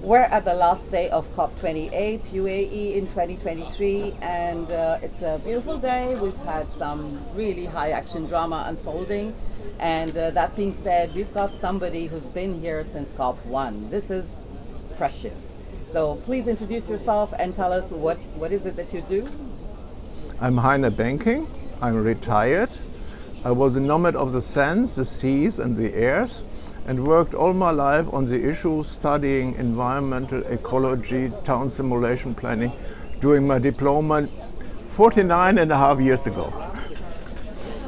We're at the last day of COP28 UAE in 2023, and it's a beautiful day. We've had some really high action drama unfolding, and that being said, we've got somebody who's been here since COP1. This is precious. So please introduce yourself and tell us what is it that you do? I'm HEiner banking. I'm retired. I was a nomad of the sands, the seas and the airs, and worked all my life on the issue studying environmental ecology, town simulation planning, doing my diploma 49 and a half years ago.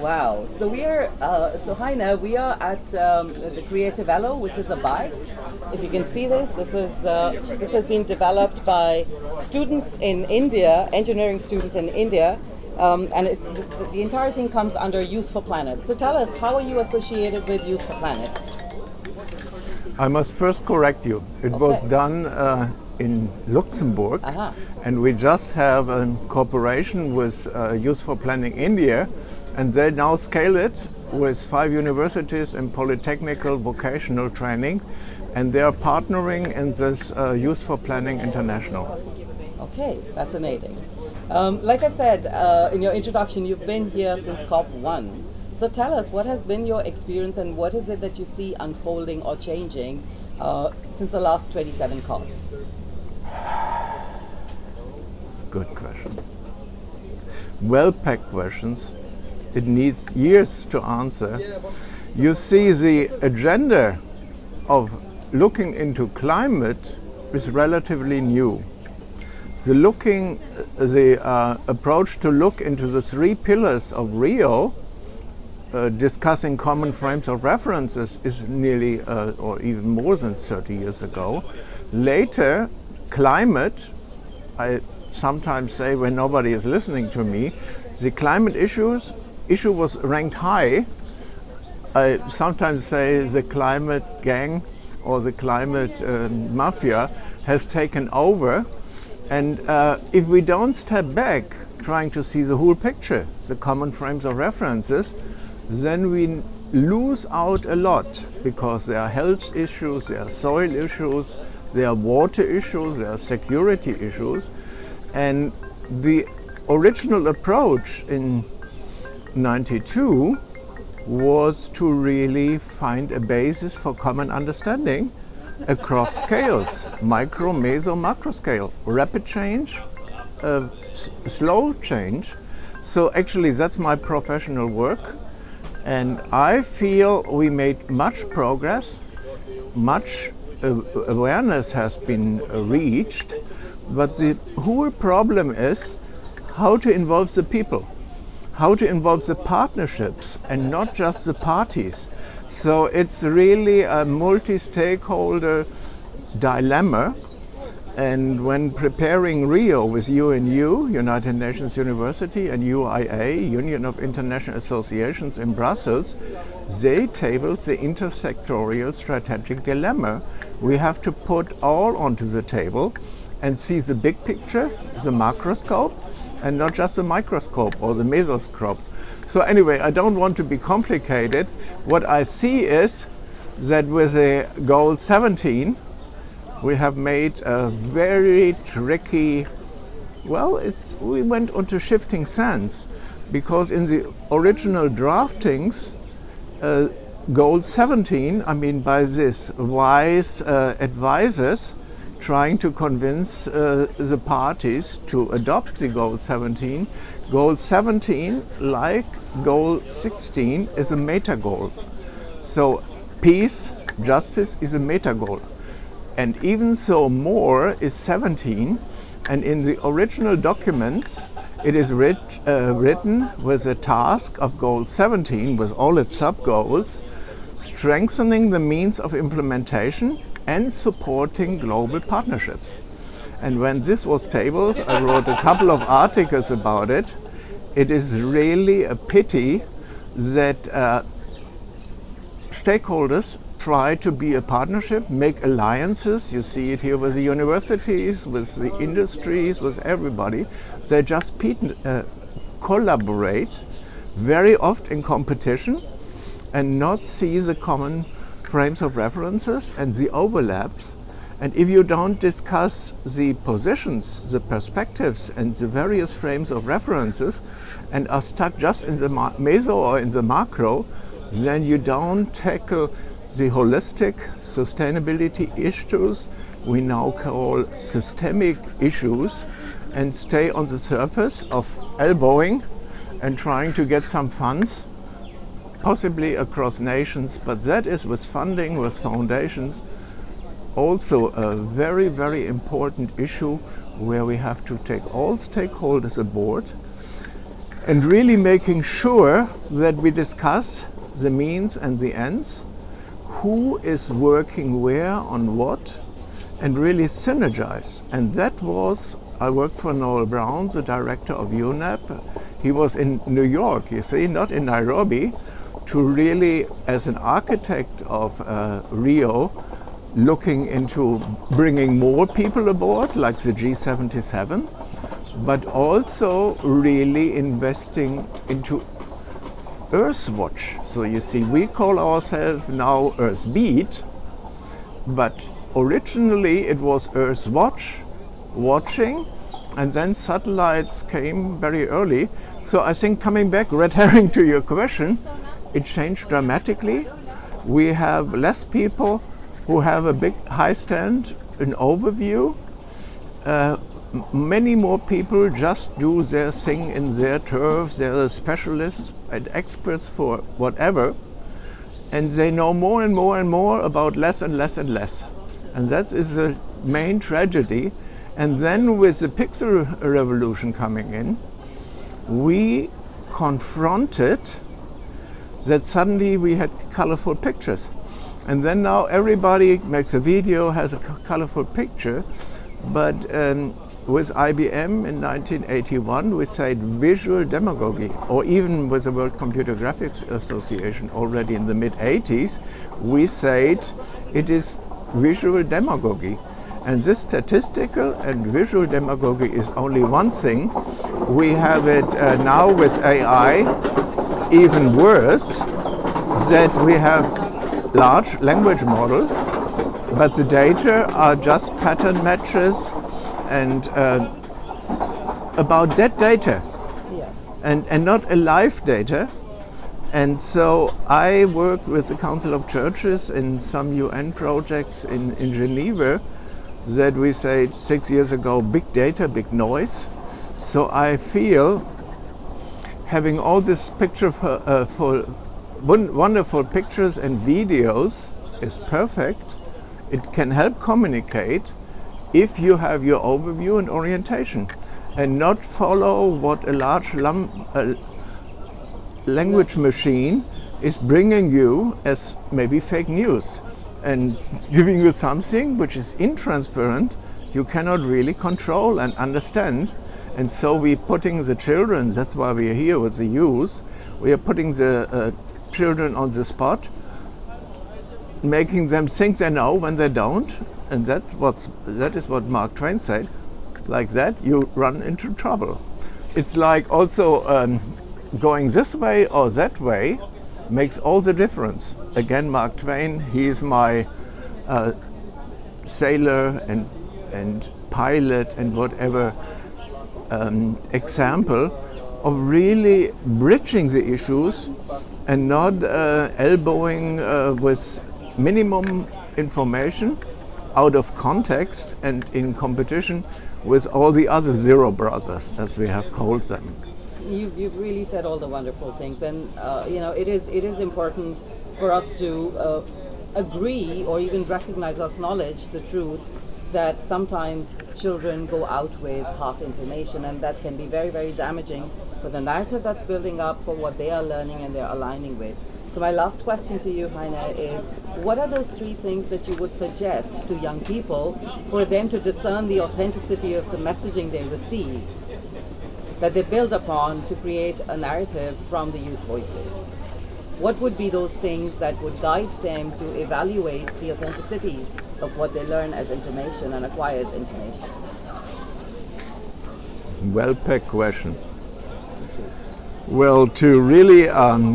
Wow. So HEiner, we are at the Creative Elo, which is a bike. If you can see this has been developed by students in India, engineering students in India, and the entire thing comes under Youth for Planet. So tell us, how are you associated with Youth for Planet? I must first correct you. It was done in Luxembourg, and we just have a cooperation with Youth for Planning India, and they now scale it with 5 universities in polytechnical vocational training, and they are partnering in this Youth for Planning International. Okay, fascinating. Like I said in your introduction, you've been here since COP1. So tell us, what has been your experience and what is it that you see unfolding or changing since the last 27 COPs? Good question. Well-packed questions. It needs years to answer. You see, the agenda of looking into climate is relatively new. The approach to look into the 3 pillars of Rio, discussing common frames of references, is nearly or even more than 30 years ago. Later, climate, I sometimes say when nobody is listening to me, the climate issue was ranked high. I sometimes say the climate gang or the climate mafia has taken over. And if we don't step back, trying to see the whole picture, the common frames of references, then we lose out a lot, because there are health issues, there are soil issues, there are water issues, there are security issues. And the original approach in '92 was to really find a basis for common understanding across scales, micro, meso, macro scale, rapid change, slow change. So actually that's my professional work, and I feel we made much progress, much awareness has been reached, but the whole problem is how to involve the people, how to involve the partnerships and not just the parties. So it's really a multi-stakeholder dilemma. And when preparing Rio with UNU, United Nations University, and UIA, Union of International Associations in Brussels, they tabled the intersectorial strategic dilemma. We have to put all onto the table and see the big picture, the macroscope, and not just the microscope or the mesoscope. So anyway, I don't want to be complicated. What I see is that with the goal 17, we have made a very tricky, we went onto shifting sands, because in the original draftings, goal 17, by this wise advisors trying to convince the parties to adopt the goal 17. Goal 17, like goal 16, is a meta goal. So peace, justice is a meta goal. And even so, more is 17. And in the original documents, it is written with the task of goal 17, with all its sub-goals, strengthening the means of implementation and supporting global partnerships. And when this was tabled, I wrote a couple of articles about it. It is really a pity that stakeholders try to be a partnership, make alliances. You see it here with the universities, with the industries, with everybody. They just collaborate, very often in competition, and not see the common frames of references and the overlaps. And if you don't discuss the positions, the perspectives, and the various frames of references, and are stuck just in the meso or in the macro, then you don't tackle the holistic sustainability issues we now call systemic issues, and stay on the surface of elbowing and trying to get some funds, possibly across nations, but that is with funding, with foundations, also a very, very important issue where we have to take all stakeholders aboard and really making sure that we discuss the means and the ends, who is working where on what, and really synergize. And that was, I worked for Noel Brown, the director of UNEP. He was in New York, you see, not in Nairobi, to really, as an architect of Rio, looking into bringing more people aboard, like the G77, but also really investing into Earthwatch. So you see, we call ourselves now Earthbeat, but originally it was Earthwatch, watching, and then satellites came very early. So I think, coming back, red herring, to your question, it changed dramatically. We have less people who have a big high stand, an overview. Many more people just do their thing in their turf. They're specialists and experts for whatever, and they know more and more and more about less and less and less. And that is the main tragedy. And then with the pixel revolution coming in, we confronted that suddenly we had colorful pictures. And then now everybody makes a video, has a colorful picture, but with IBM in 1981 we said visual demagogy, or even with the World Computer Graphics Association already in the mid-80s, we said it is visual demagogy. And this statistical and visual demagogy is only one thing. We have it now with AI, even worse, that we have large language model, but the data are just pattern matches and about dead data, Yes. and not alive data. And so I worked with the Council of Churches in some UN projects in Geneva that we said 6 years ago, big data, big noise. So I feel having all this picture for wonderful pictures and videos is perfect. It can help communicate if you have your overview and orientation, and not follow what a large language machine is bringing you as maybe fake news and giving you something which is intransparent, you cannot really control and understand. And so we're putting the children, that's why we are here with the youth, we are putting the children on the spot, making them think they know when they don't, and that is what Mark Twain said. Like that, you run into trouble. It's like also going this way or that way makes all the difference. Again, Mark Twain, he is my sailor and pilot and whatever example of really bridging the issues and not elbowing with minimum information out of context and in competition with all the other zero brothers, as we have called them. You've really said all the wonderful things, and it is important for us to agree or even recognize or acknowledge the truth that sometimes children go out with half information, and that can be very, very damaging for the narrative that's building up, for what they are learning and they're aligning with. So my last question to you, HEiner, is what are those 3 things that you would suggest to young people for them to discern the authenticity of the messaging they receive, that they build upon to create a narrative from the youth voices? What would be those things that would guide them to evaluate the authenticity of what they learn as information and acquire as information? Well-packed question. Well, to really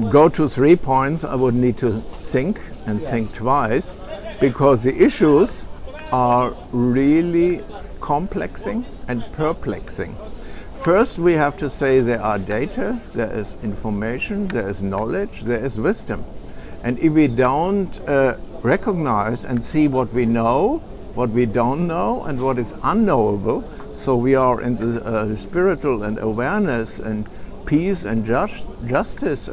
go to 3 points, I would need to think and think twice, because the issues are really complexing and perplexing. First, we have to say there are data, there is information, there is knowledge, there is wisdom. And if we don't recognize and see what we know, what we don't know, and what is unknowable, so we are in the spiritual and awareness and peace and justice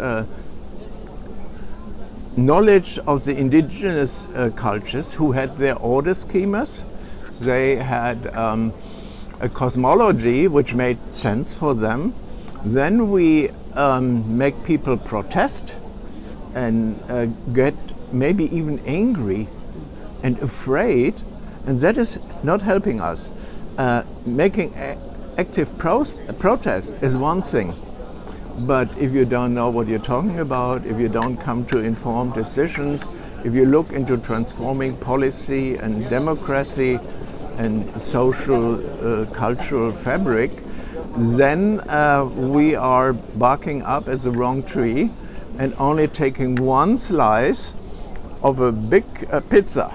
knowledge of the indigenous cultures who had their order schemas. They had a cosmology which made sense for them. Then we make people protest and get maybe even angry and afraid, and that is not helping us. Making active protest is one thing, but if you don't know what you're talking about, if you don't come to informed decisions, if you look into transforming policy and democracy and social cultural fabric, then we are barking up at the wrong tree and only taking one slice of a big pizza.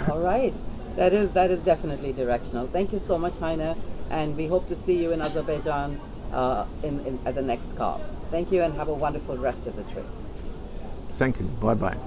All right. That is definitely directional. Thank you so much, HEiner, and we hope to see you in Azerbaijan at the next COP. Thank you, and have a wonderful rest of the trip. Thank you. Bye-bye.